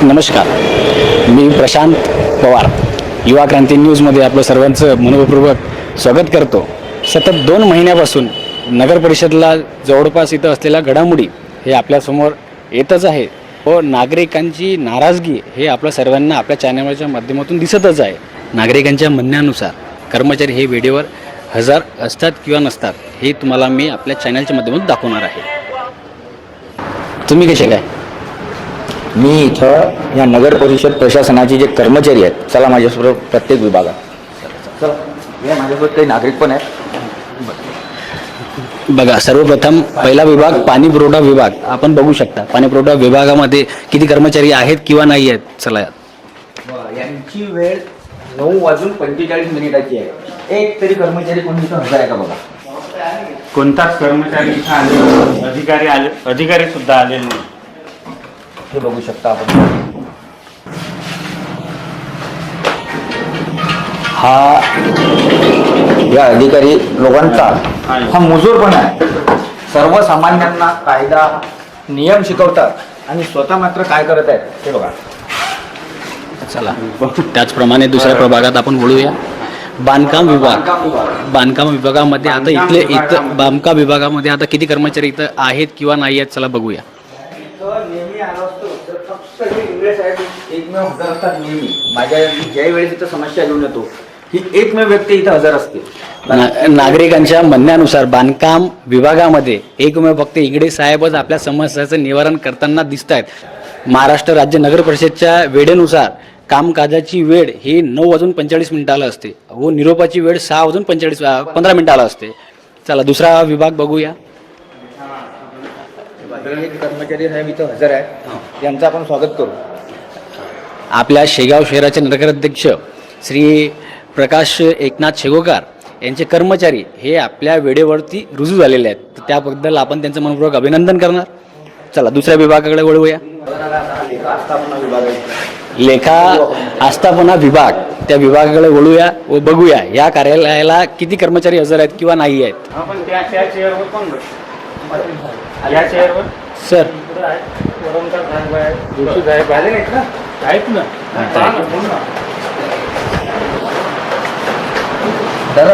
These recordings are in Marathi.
नमस्कार, मी प्रशांत पवार युवा क्रांती न्यूजमध्ये आपलं सर्वांचं मनपूर्वक स्वागत करतो. सतत 2 महिन्यापासून नगर परिषदला जवळपास इथं असलेल्या घडामोडी हे आपल्यासमोर येतच आहे व नागरिकांची नाराजगी हे आपल्या सर्वांना आपल्या चॅनलच्या माध्यमातून दिसतच आहे. नागरिकांच्या म्हणण्यानुसार कर्मचारी हे वेळेवर हजर असतात किंवा नसतात हे तुम्हाला मी आपल्या चॅनलच्या माध्यमातून दाखवणार आहे. तुम्ही कसे काय? मी इथं या नगर परिषद प्रशासनाचे जे कर्मचारी आहेत, चला माझ्यासोबत प्रत्येक विभागात चला. या माझ्यासोबत काही नागरिक पण आहेत. बघा, सर्वप्रथम पहिला विभाग पाणी पुरवठा विभाग आपण बघू शकता. पाणी पुरवठा विभागामध्ये किती कर्मचारी आहेत किंवा नाही आहेत. चला, यांची वेळ 9:45 आहे. एक तरी कर्मचारी कोणी इथं हजर आहे का बघा. कोणताच कर्मचारी इथं आले, अधिकारी सुद्धा आलेले नाही. हे बघू शकता आपण. हा या अधिकारी लोकांचा हा मुजोरपणा आहे. सर्वसामान्यांना कायदा नियम शिकवतात आणि स्वतः मात्र काय करत आहेत हे बघा. चला त्याचप्रमाणे दुसऱ्या प्रभागात आपण बोलूया. बांधकाम विभाग. बांधकाम विभागामध्ये आता इथं बांधकाम विभागामध्ये आता किती कर्मचारी इथं आहेत किंवा नाही आहेत चला बघूया. नेहमी आलो असतो तर फक्त हे इंग्रज साहेब एकमेव हजर असतात. नेहमी माझ्या ज्या वेळेस इथं समस्या घेऊन येतो ही एकमेव व्यक्ती इथं हजर असते. नागरिकांच्या म्हणण्यानुसार बांधकाम विभागामध्ये एकमेव फक्त इंगडे साहेबच आपल्या समस्याचं निवारण करताना दिसत आहेत. महाराष्ट्र राज्य नगर परिषदच्या वेळेनुसार कामकाजाची वेळ ही 9:45 असते व निरोपाची वेळ 6:15 मिनिटाला असते. चला दुसरा विभाग बघूया. कर्मचारी साहेब इथं हजर आहे, यांचं आपण स्वागत करू. आपल्या शेगाव शहराचे नगराध्यक्ष श्री प्रकाश एकनाथ शेगोकार यांचे कर्मचारी हे आपल्या वेळेवरती रुजू झालेले आहेत, तर त्याबद्दल आपण त्यांचं मनपूर्वक अभिनंदन करणार. चला दुसऱ्या विभागाकडे वळूया. लेखा आस्थापना विभाग, त्या विभागाकडे वळूया व बघूया या कार्यालयाला किती कर्मचारी हजर आहेत किंवा नाही आहेत. आपण त्या चेअरवर कोण बसतो? या चेअरवर सर आहेत ना. तर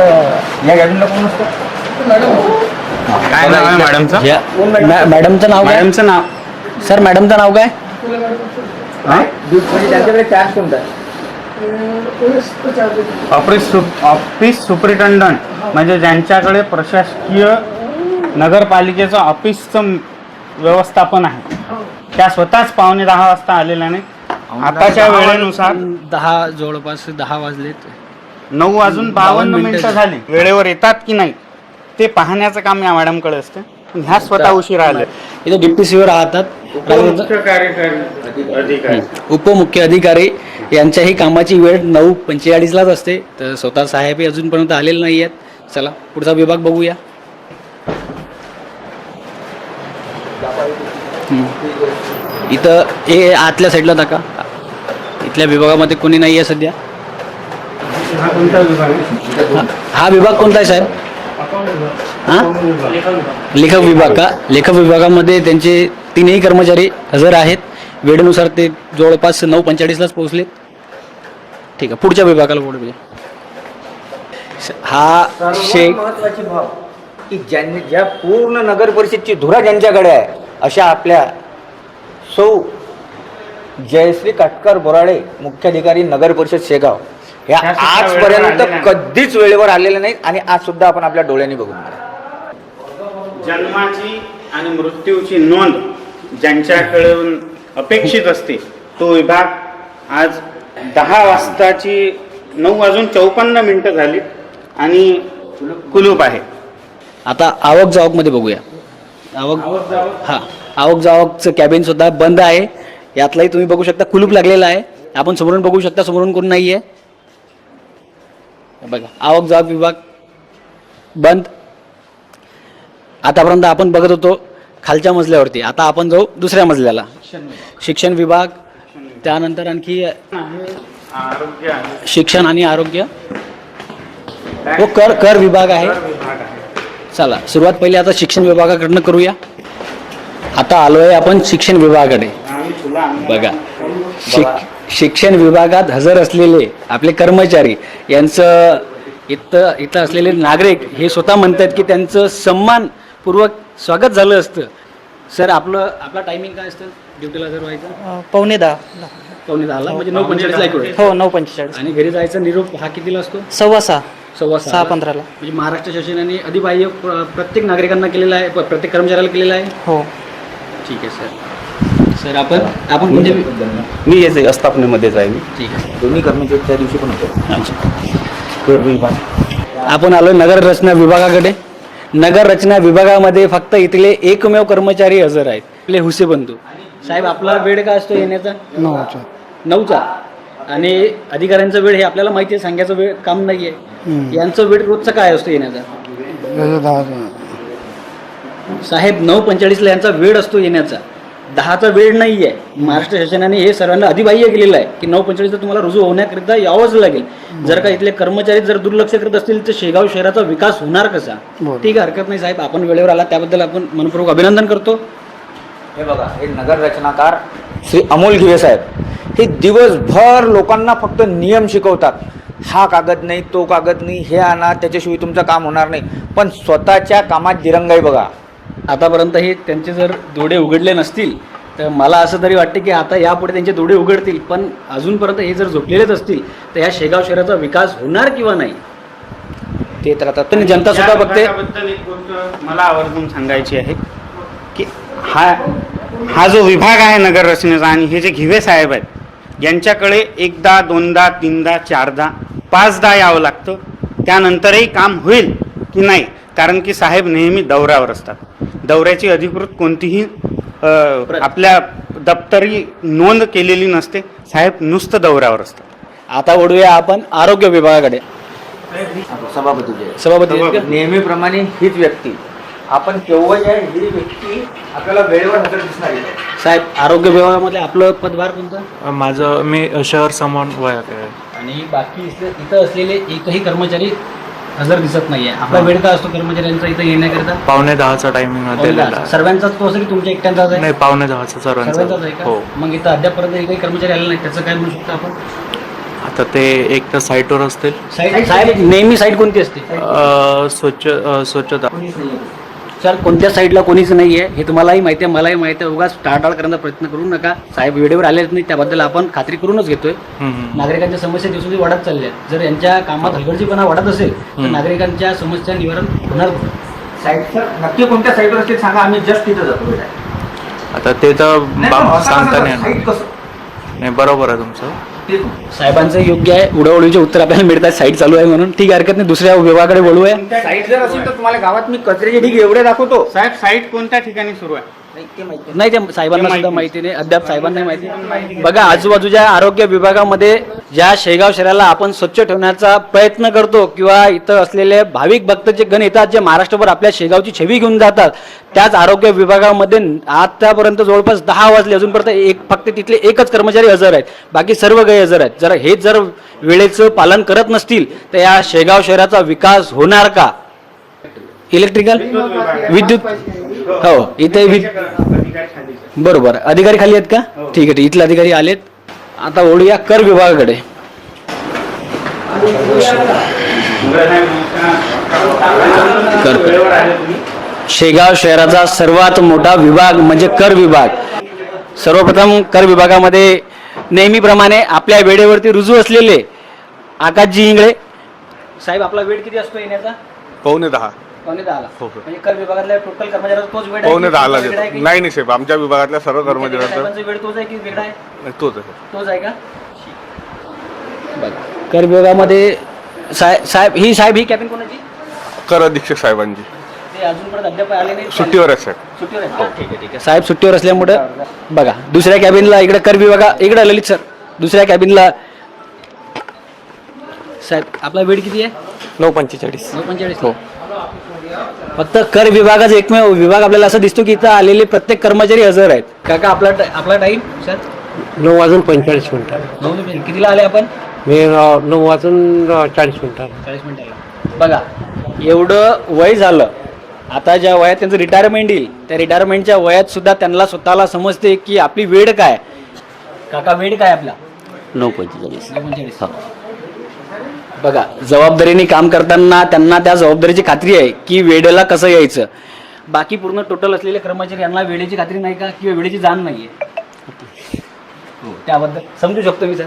या गाडीला कोण असतं? काय नाव आहे मॅडमचं? मॅडमचं नाव काय? मॅडमचं नाव सर मॅडमचं नाव काय? म्हणजे त्यांच्याकडे चार्ज कोणता आहे? ऑफिस सुपरिटेंडंट म्हणजे ज्यांच्याकडे प्रशासकीय नगरपालिकेचं ऑफिसचं व्यवस्थापन आहे. त्या स्वतःच 9:45 वाजता आलेल्या नाही. आताच्या वेळेनुसार जवळपास 10 वाजलेत. 9:52 झाली. वेळेवर येतात की नाही ते पाहण्याचं काम या मॅडमकडे असते. ह्या स्वतः उशीर आले. इथे डिप्टी सीओ राहतात, मुख्य कार्यकारी अधिकारी, उपमुख्य अधिकारी यांच्याही कामाची वेळ 9:45 असते. तर स्वतः साहेब हे अजूनपर्यंत आलेले नाही आहेत. चला पुढचा विभाग बघूया. इथं हे आतल्या साईडला टाका. इथल्या विभागामध्ये कोणी नाही आहे सध्या. हा कोणता विभाग आहे? हा विभाग कोणता आहे साहेब? हा लेखक विभाग का? लेखक विभागामध्ये त्यांचे 3ही कर्मचारी हजर आहेत. वेळेनुसार ते जवळपास 9:45 पोहोचलेत. ठीक आहे, पुढच्या विभागाला बोलूया. हा महत्वाची भाव की ज्यांनी ज्या पूर्ण नगर परिषदची धुरा ज्यांच्याकडे आहे अशा आपल्या सौ जयश्री काटकर बोराडे मुख्याधिकारी नगर परिषद शेगाव ह्या आजपर्यंत कधीच वेळेवर आलेल्या नाहीत आणि आज सुद्धा आपण आपल्या डोळ्यांनी बघून जन्माची आणि मृत्यूची नोंद ज्यांच्याकडून अपेक्षित असते तो विभाग आज 10 वाजताची 9:54 झाली आणि कुलूप आहे. आता आवक जावकमध्ये बघूया. आवक जावकचं कॅबिन सुद्धा बंद आहे. यातलाही तुम्ही बघू शकता कुलूप लागलेला आहे. आपण समोरून बघू शकता, समोरून कोण नाही आहे बघा. आवक जावक विभाग बंद. आतापर्यंत आपण बघत होतो खालच्या मजल्यावरती, आता आपण जाऊ दुसऱ्या मजल्याला. शिक्षण विभाग, त्यानंतर आणखी शिक्षण आणि आरोग्य व कर विभाग आहे. चला सुरुवात पहिली आता शिक्षण विभागाकडनं करूया. आता आलोय आपण शिक्षण विभागाकडे. बघा शिक्षण विभागात हजर असलेले आपले कर्मचारी यांचं इथं असलेले नागरिक हे स्वतः म्हणतात की त्यांचं सन्मानपूर्वक स्वागत झालं असतं. सर आपला टायमिंग काय असतं ड्युटीला जर व्हायचं? 9:45. 9:45 म्हणजे 9:45 ऐकू हो 9:45. आणि घरी जायचा निरोप हा कितीला असतो? 6:15. 6:15 म्हणजे महाराष्ट्र शासनाने अधिबाह्य प्रत्येक नागरिकांना केलेला आहे, प्रत्येक कर्मचाऱ्याला केलेला आहे. हो. ठीक आहे सर आपण म्हणजे मी याचे आस्थापनेमध्येच आहे. मी ठीक आहे. दोन्ही कर्मचारी त्या दिवशी पण होते. आपण आलो नगर रचना विभागाकडे. नगर रचना विभागामध्ये फक्त इथले एकमेव कर्मचारी हजर आहेत, आपले हुसे बंधू साहेब. आपला वेळ काय असतो येण्याचा? 9चा. आणि अधिकाऱ्यांचा वेळ हे आपल्याला माहिती आहे, सांगायचं वेळ काम नाहीये. यांचं वेळ रोजचा काय असतो येण्याचा? साहेब 9:45 यांचा वेळ असतो येण्याचा, 10चा वेळ नाहीये. महाराष्ट्र शासनाने हे सर्वांना अधिबाह्य केलेलं आहे की 9:45 तुम्हाला रुजू होण्याकरिता यावंच लागेल. जर का इथले कर्मचारी जर दुर्लक्ष करत असतील तर शेगाव शहराचा विकास होणार कसा? ठीक आहे, हरकत नाही साहेब, आपण वेळेवर आला त्याबद्दल आपण मनपूर्वक अभिनंदन करतो. हे बघा, हे नगर रचनाकार श्री अमोल घिवे साहेब हे दिवसभर लोकांना फक्त नियम शिकवतात. हा कागद नाही, तो कागद नाही, हे आणा, त्याच्याशिवाय तुमचं काम होणार नाही. पण स्वतःच्या कामात दिरंगाई बघा. आतापर्यंत हे त्यांचे जर डोळे उघडले नसतील तर मला असं तरी वाटते की आता यापुढे त्यांचे डोळे उघडतील. पण अजूनपर्यंत हे जर झोपलेलेच असतील तर ह्या शेगाव शहराचा विकास होणार किंवा नाही ते तर आता पण जनता सुद्धा बघते. त्याबद्दल एक गोष्ट मला आवर्जून सांगायची आहे की हा जो विभाग आहे नगर रचनेचा आणि हे जे घिवे साहेब आहेत यांच्याकडे एकदा, दोनदा, तीनदा, चारदा, 5दा यावं लागतं. त्यानंतरही काम होईल की नाही, कारण की साहेब नेहमी दौऱ्यावर असतात. दौऱ्याची अधिकृत कोणतीही आपल्या दप्तरी नोंद केलेली नसते. साहेब नुसतं दौऱ्यावर असतात. आता वळूया आपण आरोग्य विभागाकडे. सभापती नेहमीप्रमाणे हीच व्यक्ती आपण केव्हा या ही व्यक्ती आपल्याला वेळेवर हजर दिसणार आहे. साहेब आरोग्य विभागामध्ये आपलं पदभार कोणतं? मी शहर समन्वयक आहे. आणि बाकी इथं असलेले एकही कर्मचारी हजर दिसत नाहीये. आपला वेळ काय असतो कर्मचाऱ्यांचा इथं येण्याकरता? 9:45 टायमिंग दिलेला आहे. सर्वांचाच तो असेल की तुमच्या एकट्यांचाच आहे? नाही, 9:45 सर्वांचाच आहे सर्वांचा. का? हो. मग इथं अद्यापर्यंत एकही कर्मचारी आले नाही, त्याचं काय म्हणू शकतो आपण? आता ते एक तर साईटवर असतील. साहेब नेहमी साईट कोणती असते? स्वच्छता. सर कोणत्या साईडला कोणीच नाही आहे हे तुम्हालाही माहिती आहे, मलाही माहिती आहे. उगाच टाळटाळ करण्याचा प्रयत्न करू नका. साहेब वेळेवर आलेच नाही त्याबद्दल आपण खात्री करूनच घेतोय. नागरिकांच्या समस्या दिवसांदिवस वाढत चालल्या. जर यांच्या कामात हलगर्जीपणा वाढत असेल तर नागरिकांच्या समस्या निवारण होणार. साईट सर नक्की कोणत्या साईटवर असतील सांगा, आम्ही जस्ट तिथं जातो. आता ते तर सांगता नाही साईट येणार. कसं नाही, बरोबर आहे तुमचं. साहेबांचं योग्य आहे. उडवडीचे उत्तर आपल्याला मिळतात साईट चालू आहे म्हणून. ठीक आहे, हरकत नाही. दुसऱ्या विभागाकडे वळूया. साईट जर असेल तर तुम्हाला गावात मी कचऱ्याचे ढीग एवढे दाखवतो. साहेब साईट कोणत्या ठिकाणी सुरू आहे? नाही ते साहेबांना सुद्धा माहिती नाही, अद्याप साहेबांना माहिती. बघा आजूबाजूच्या आरोग्य विभागामध्ये ज्या शेगाव शहराला आपण स्वच्छ ठेवण्याचा प्रयत्न करतो किंवा इथं असलेले भाविक भक्त जे गण येतात, जे महाराष्ट्रभर आपल्या शेगावची छवी घेऊन जातात, त्याच आरोग्य विभागामध्ये आतापर्यंत जवळपास 10 वाजले अजूनपर्यंत फक्त तिथले एकच कर्मचारी हजर आहेत, बाकी सर्व गैरहजर आहेत. जर हे जर वेळेचं पालन करत नसतील तर या शेगाव शहराचा विकास होणार का? इलेक्ट्रिकल विद्युत हो इथे बरोबर अधिकारी खाली आहेत का? ठीक आहे, इथले अधिकारी आलेत. आता ओढूया कर विभागाकडे. शेगाव शहराचा सर्वात मोठा विभाग म्हणजे कर विभाग. सर्वप्रथम कर विभागामध्ये नेहमीप्रमाणे आपल्या वेळेवरती रुजू असलेले आकाशजी इंगळे साहेब. आपला वेळ किती असतो येण्याचा? 9:45. 9:10. हो. म्हणजे कर विभागातल्या टोटल कर्मचाऱ्यांचा तोच वेळ आहे? 9:10 वेगळा आहे की? नाही नाही साहेब, आमच्या विभागातल्या सर्व कर्मचाऱ्यांचा साहेबांचा वेळ तोच आहे की वेगळा आहे? तोच आहे. तोच आहे का? बघा कर विभागामध्ये साहेब ही कॅबिन कोणाची? कर अधीक्षक साहेबांची ते अजूनपर्यंत अद्याप आले नाही. सुट्टीवर आहे साहेब. सुट्टीवर आहे का? ठीक आहे ठीक आहे. साहेब सुट्टीवर असल्यामुळे बघा दुसऱ्या कॅबिनला इकडे कर विभागा इकडे ललित सर दुसऱ्या कॅबिनला. साहेब आपला वेळ किती आहे? 9:45. 9:45. हो. फक्त कर विभागाचा एकमेव विभाग आपल्याला असं दिसतो की इथं आलेले प्रत्येक कर्मचारी हजर आहेत. काका आपला टाईम सर? 9:45. कितीला आले आपण? मी 9:40. 40 मिनिटाला. बघा एवढं वय झालं, आता ज्या वयात त्यांचं रिटायरमेंट येईल त्या रिटायरमेंटच्या वयात सुद्धा त्यांना स्वतःला समजते की आपली वेळ काय. काका वेळ काय आपला 9:45. 39. बघा, जबाबदारीने काम करताना त्यांना त्या जबाबदारीची खात्री आहे की वेळेला कसं यायचं. बाकी पूर्ण टोटल असलेले कर्मचारी यांना वेळेची खात्री नाही का किंवा वेळेची जाण नाही आहे. हो, त्याबद्दल समजू शकतो मी सर.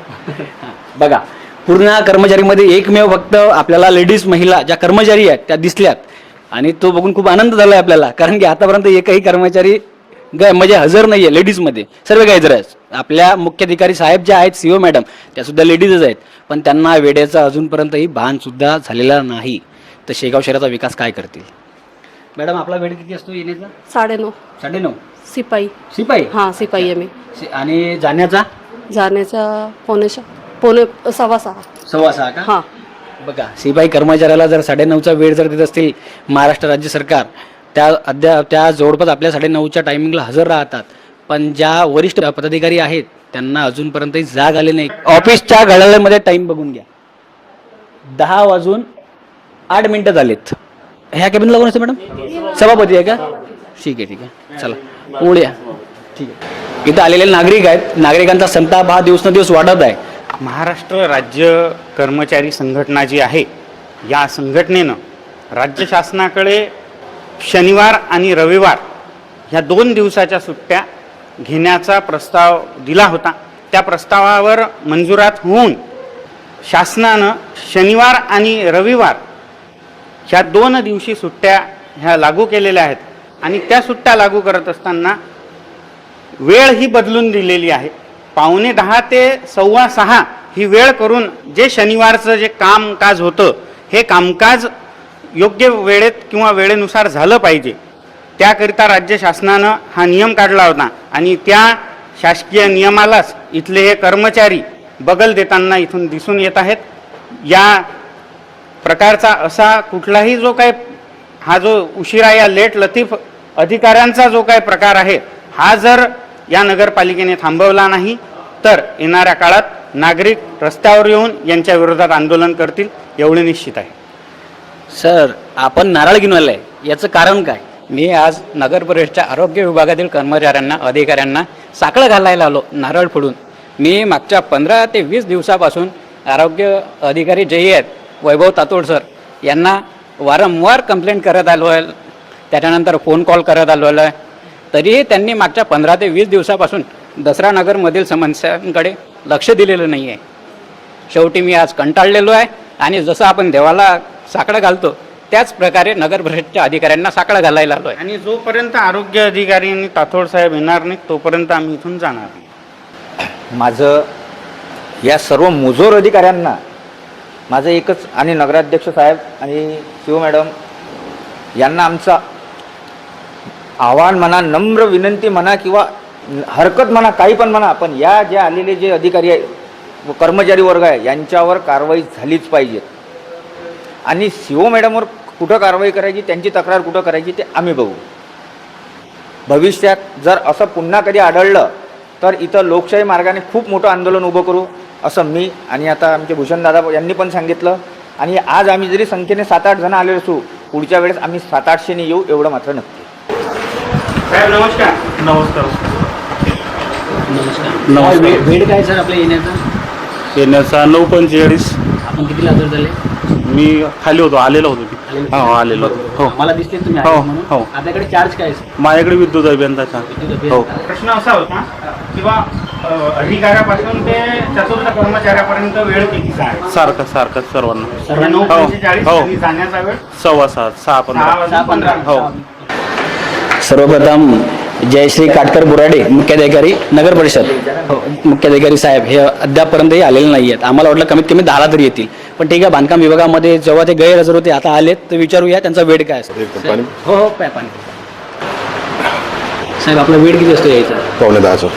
बघा, पूर्ण कर्मचारीमध्ये एकमेव फक्त आपल्याला लेडीज महिला ज्या कर्मचारी आहेत त्या दिसल्यात आणि तो बघून खूप आनंद झाला आहे आपल्याला, कारण की आतापर्यंत एकही कर्मचारी म्हणजे हजर नाही आहे लेडीजमध्ये, सर्व गैरहजर आहेत. आपल्या मुख्याधिकारी साहेब ज्या आहेत सीओ मॅडम त्यासुद्धा लेडीजच आहेत, पण त्यांना वेळेचा अजूनपर्यंतही भानसुद्धा झालेला नाही. तर शेगाव शहराचा विकास काय करतील? मॅडम, आपला वेळ किती असतो येण्याचा? 9:30. 9:30. सिपाई. शिपाई? हां, सिपाई आहे मी. आणि जाण्याचा? जाण्याचा पोणे 6:15. 6:15 का? हां. बघा, शिपाई कर्मचाऱ्याला जर 9:30चा वेळ जर देत असतील महाराष्ट्र राज्य सरकार, त्या जवळपास आपल्या 9:30च्या टायमिंगला हजर राहतात, पण ज्या वरिष्ठ पदाधिकारी आहेत त्यांना अजूनपर्यंतही जाग आले नाही. ऑफिसच्या घड्याळामध्ये टाइम बघून घ्या, 10:08 झालेत. ह्या कॅबिनला कोण असते मॅडम? सभापती आहे का? ठीक आहे, चला पुढे या. ठीक आहे, इथं आलेले नागरिक आहेत, नागरिकांचा संताप हा दिवसेंदिवस वाढत आहे. महाराष्ट्र राज्य कर्मचारी संघटना जी आहे, या संघटनेनं राज्य शासनाकडे शनिवार आणि रविवार ह्या 2 दिवसाच्या सुट्ट्या घेण्याचा प्रस्ताव दिला होता. त्या प्रस्तावावर मंजुरात होऊन शासनानं शनिवार आणि रविवार ह्या 2 दिवशी सुट्ट्या ह्या लागू केलेल्या आहेत. आणि त्या सुट्ट्या लागू करत असताना वेळ ही बदलून दिलेली आहे. 9:45 ते 6:15 ही वेळ करून जे शनिवारचं जे कामकाज होतं हे कामकाज योग्य वेळेत किंवा वेळेनुसार झालं पाहिजे, त्याकरिता राज्य शासनानं हा नियम काढला होता. आणि त्या शासकीय नियमालाच इथले हे कर्मचारी बगल देताना इथून दिसून येत आहेत. या प्रकारचा असा कुठलाही जो काय हा जो उशिरा या लेट लतीफ अधिकाऱ्यांचा जो काय प्रकार आहे, हा जर या नगरपालिकेने थांबवला नाही तर येणाऱ्या काळात नागरिक रस्त्यावर येऊन यांच्या विरोधात आंदोलन करतील, एवढे निश्चित आहे. सर, आपण नारळ घेऊन आलाय, याचं कारण काय? मी आज नगर परिषदेच्या आरोग्य विभागातील कर्मचाऱ्यांना अधिकाऱ्यांना साखळं घालायला आलो नारळ फोडून. मी मागच्या 15 ते 20 दिवसापासून आरोग्य अधिकारी जे आहेत वैभव तातोड सर यांना वारंवार कंप्लेंट करत आलो आहे, त्याच्यानंतर फोन कॉल करत आलो आहे, तरीही त्यांनी मागच्या 15 ते 20 दिवसापासून दसरा नगरमधील समस्यांकडे लक्ष दिलेलं नाही आहे. शेवटी मी आज कंटाळलेलो आहे आणि जसं आपण देवाला साकडं घालतो त्याच प्रकारे नगर परिषदेच्या अधिकाऱ्यांना साकडं घालायला आलो आहे. आणि जोपर्यंत आरोग्य अधिकारी आणि तातोड साहेब येणार नाहीत तोपर्यंत आम्ही इथून जाणार नाही. माझं या सर्व मुजोर अधिकाऱ्यांना माझं एकच, आणि नगराध्यक्ष साहेब आणि शिव मॅडम यांना आमचा आव्हान म्हणा, नम्र विनंती म्हणा किंवा हरकत म्हणा, काही पण म्हणा, पण या जे आलेले जे अधिकारी आहे व कर्मचारी वर्ग आहे यांच्यावर कारवाई झालीच पाहिजे. आणि सीओ मॅडमवर कुठं कारवाई करायची, त्यांची तक्रार कुठं करायची ते आम्ही बघू. भविष्यात जर असं पुन्हा कधी आढळलं तर इथं लोकशाही मार्गाने खूप मोठं आंदोलन उभं करू, असं मी आणि आता आमचे भूषणदादा यांनी पण सांगितलं. आणि आज आम्ही जरी संख्येने 7-8 जण आलेलो असू, पुढच्या वेळेस आम्ही 700-800 येऊ, एवढं मात्र नक्की. साहेब नमस्कार. वेळ काय सर आपल्या येण्याचा? येण्याचा 9:45. आपण कितीला हजर झाले? मी खाली होतो, आलेलो होतो. हो, आलेलो होतो. हो, मला दिसले तुम्ही हो, आहे म्हणून. हो. आपल्याकडे चार्ज काय आहे सर? माझ्याकडे विद्युत अभियंताचा. हो. प्रश्न असा होता किंवा अधिकाऱ्यापासून ते चतुर्थ कर्मचाऱ्यापर्यंत वेळ कितीचा आहे? सारखं सर्वांना. 9:45 हो. आणि जाण्याचा वेळ 6:15. 6:15. हो. सर्वप्रथम जयश्री काटकर बोराडे मुख्याधिकारी नगर परिषद, मुख्याधिकारी साहेब हे अद्यापपर्यंतही आलेले नाही आहेत. आम्हाला वाटलं कमीत कमी 10 तरी येतील, पण ठीक आहे. बांधकाम विभागामध्ये जेव्हा ते गैरहजर होते, आता आलेत तर विचारूया त्यांचा वेळ काय असतो. हो हो, पाणी साहेब. आपला वेळ किती असतो यायचा? 9:45.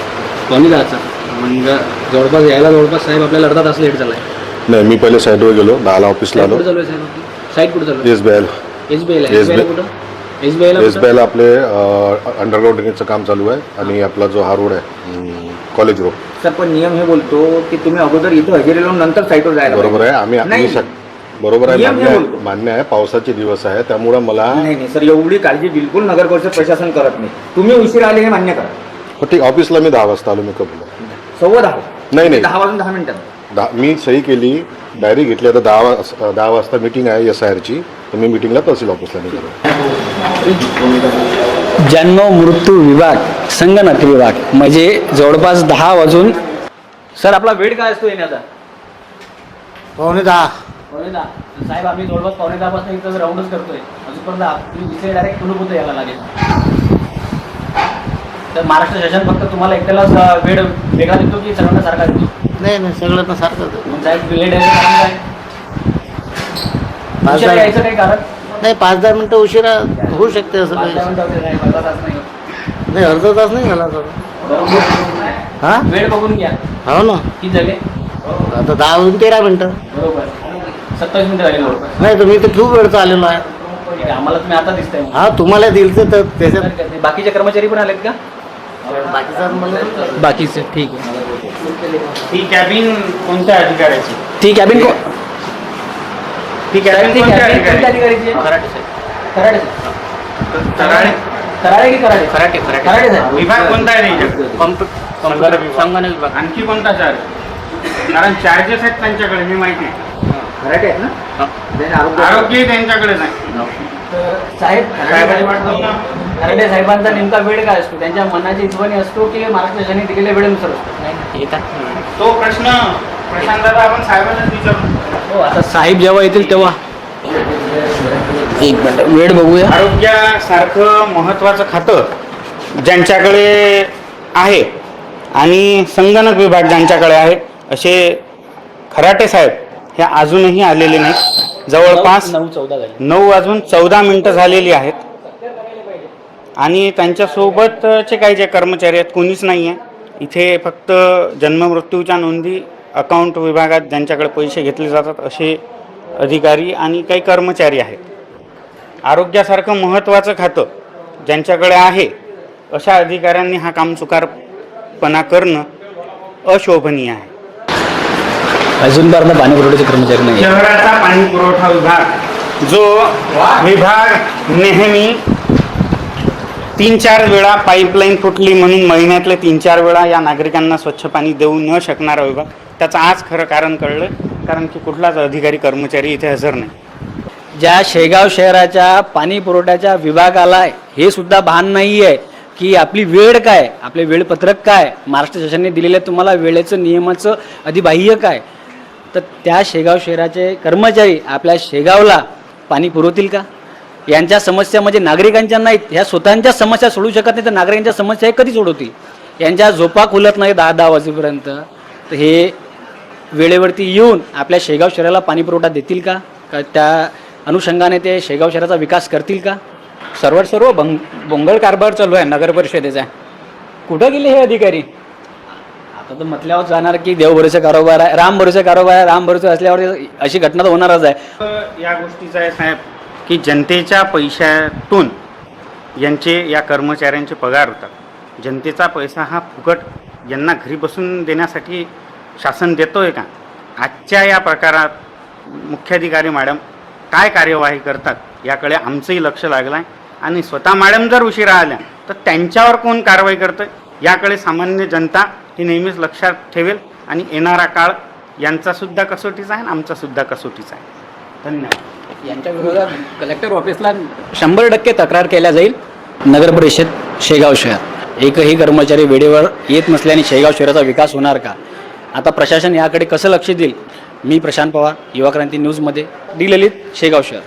9:45. म्हणजे जवळपास साहेब आपल्याला अर्धा तास लेट झाला आहे. नाही, मी पहिले साईडवर गेलो, 10ला ऑफिसला आलो. कुठं चालू आहे साहेब आपली साईट? कुठं चालू आहे? SBI कुठं? SBI आपले अंडरग्राऊंड ड्रेनेजचं काम चालू आहे. आणि आपला जो हा रोड आहे कॉलेज रोड. सर, पण नियम हे बोलतो की तुम्ही अगोदर इथं हजेरी लावून नंतर साईटवर जायला बरोबर आहे. नाही. बरोबर आहे, नियम हे बोलतो. मान्य आहे. पावसाचे दिवस आहे त्यामुळं मला नाही सर, एवढी काळजी बिलकुल नगर परिषद प्रशासन करत नाही. तुम्ही उशीर आले हे मान्य करा. ठीक, ऑफिसला मी 10 वाजता आलो. मी कबूल. 10:15 नाही, नाही. 10 वाजून 10 मिनिटात. मी सही केली, डायरी घेतली. आता 10 वाजता मीटिंग आहे SIRची, तर मी मीटिंगला तहसील ऑफिसला निघालो. जन्म मृत्यू विभाग, संगणक विभाग म्हणजे जवळपास 10 वाजून. सर आपला वेळ काय असतो येण्याचा? 9:45. 9:10. साहेब आम्ही जवळपास 9:10 पासून इथं राऊंडच करतोय. अजूनपर्यंत आपली विषय डायरेक्ट कुलभूत यायला लागेल. तर महाराष्ट्र शासन फक्त तुम्हाला एकट्यालाच वेळ वेगळा देतो की सगळ्यांना सारखा देतो? नाही सगळं तर सारखंच. मग साहेब लेट यायचं कारण काय? उशिरा यायचं काही कारण? नाही 5-10 मिनिटं उशिरा होऊ शकते असं 5-10 मिनिटं वगैरे नाही, अर्धा तास नाही. नाही अर्धा तास नाही झाला सर. बरोबर. हा वेळ बघून घ्या हो ना. किती झाले. आता 10 वाजून 13 मिनिटं. बरोबर. 27 मिनिटं झाली जवळपास. नाही तुम्ही तर खूप वेळचं आलेलो आहे. ठीक आहे, आम्हाला तुम्ही आता दिसताय. हा तुम्हाला दिलं तर त्याच्यात बाकीचे कर्मचारी पण आलेत का? बाकीचा मला बाकीचे ठीक आहे. ही कॅबिन कोणत्या अधिकाऱ्याची? ती कॅबिन ही कॅबिन कोणत्या अधिकाऱ्याची? अधिकारीची कराडे तराळे कराडे की कराडे कराटे कराडे साहेब. विभाग कोणता आहे त्याच्यात? संगणक विभाग. आणखी कोणता चार्ज? कारण चार्जेस आहेत त्यांच्याकडे, मी माहिती आहे. मराठी आहेत ना? त्यांनी आरोग्य त्यांच्याकडेच आहे. तर साहेब कराडे साहेबांचा नेमका वेळ काय असतो? त्यांच्या मनाची हिशोबाने असतो की महाराष्ट्र शासनाने दिलेल्या वेळेनुसार असतो? तो प्रश्न प्रशांत दादा आपण साहेबांनाच विचारू. हो, आता साहेब जेव्हा येतील तेव्हा. एक मिनिट वेळ बघूया. आरोग्यासारखं महत्त्वाचं खातं ज्यांच्याकडे आहे आणि संगणक विभाग ज्यांच्याकडे आहे असे खराटे साहेब हे अजूनही आलेले नाहीत. जवळपास 9:14 झाले. 9 वाजून 14 मिनिटं झालेली आहेत आणि त्यांच्यासोबतचे काही जे कर्मचारी आहेत कोणीच नाही आहे इथे. फक्त जन्ममृत्यूच्या नोंदी अकाउंट विभागात ज्यांच्याकडे पैसे घेतले जातात असे अधिकारी आणि काही कर्मचारी आहेत. आरोग्यासारखं महत्त्वाचं खातं ज्यांच्याकडे आहे अशा अधिकाऱ्यांनी हा कामचुकारपणा करणं अशोभनीय आहे. अजूनपर्यंत पाणी पुरवठ्याचे कर्मचारी नाही. शहराचा पाणी पुरवठा विभाग जो विभाग नेहमी 3-4 वेळा पाईपलाईन फुटली म्हणून महिन्यातले 3-4 वेळा या नागरिकांना स्वच्छ पाणी देऊ न शकणारा विभाग, त्याचं आज खरं कारण कळलं. कारण की कुठलाच अधिकारी कर्मचारी इथे हजर नाही. ज्या शेगाव शहराच्या पाणी पुरवठ्याच्या विभागाला हे सुद्धा भान नाही आहे की आपली वेळ काय, आपले वेळपत्रक काय, महाराष्ट्र शासनाने दिलेल्या तुम्हाला वेळेचं नियमाचं अधिबाह्य काय. तर त्या शेगाव शहराचे कर्मचारी आपल्या शेगावला पाणी पुरवतील का? यांच्या समस्या म्हणजे नागरिकांच्या नाहीत, ह्या स्वतःच्या समस्या सोडू शकत नाही तर नागरिकांच्या समस्या हे कधी सोडवतील? यांच्या झोपा खुलत नाही 10-10 वाजेपर्यंत. तर हे वेळेवरती येऊन आपल्या शेगाव शहराला पाणी पुरवठा देतील का? त्या अनुषंगाने ते शेगाव शहराचा विकास करतील का? सर्व बोंगळ कारभार चालू आहे नगर परिषदेचा. कुठं गेले हे अधिकारी? आता तर म्हटल्यावर जाणार की देव भरोसे कारोबार आहे, राम भरोसे कारोबार आहे. राम भरोसे असल्यावर अशी घटना तर होणारच आहे. या गोष्टीचं आहे साहेब की जनतेच्या पैशातून या कर्मचाऱ्यांचे पगार होतात. जनतेचा पैसा हा फुकट यांना घरी बसून देण्यासाठी शासन देतोय का? आजच्या या प्रकारात मुख्याधिकारी मॅडम काय कार्यवाही करतात याकडे आमचंही लक्ष लागलं आहे. आणि स्वतः मॅडम जर उशिरा आल्या तर त्यांच्यावर कोण कारवाई करतं याकडे सामान्य जनता ही नेहमीच लक्षात ठेवेल. आणि येणारा काळ यांचासुद्धा कसोटीचा आहे आणि आमचासुद्धा कसोटीचा आहे. धन्यवाद. यांच्या विरोधात कलेक्टर ऑफिसला 100% तक्रार केल्या जाईल. नगर परिषद शेगाव शहर एकही कर्मचारी वेळेवर येत नसल्याने शेगाव शहराचा विकास होणार का? आता प्रशासन याकडे कसं लक्ष देईल? मी प्रशांत पवार, युवा क्रांती न्यूजमध्ये, डी ललित, शेगाव शहर.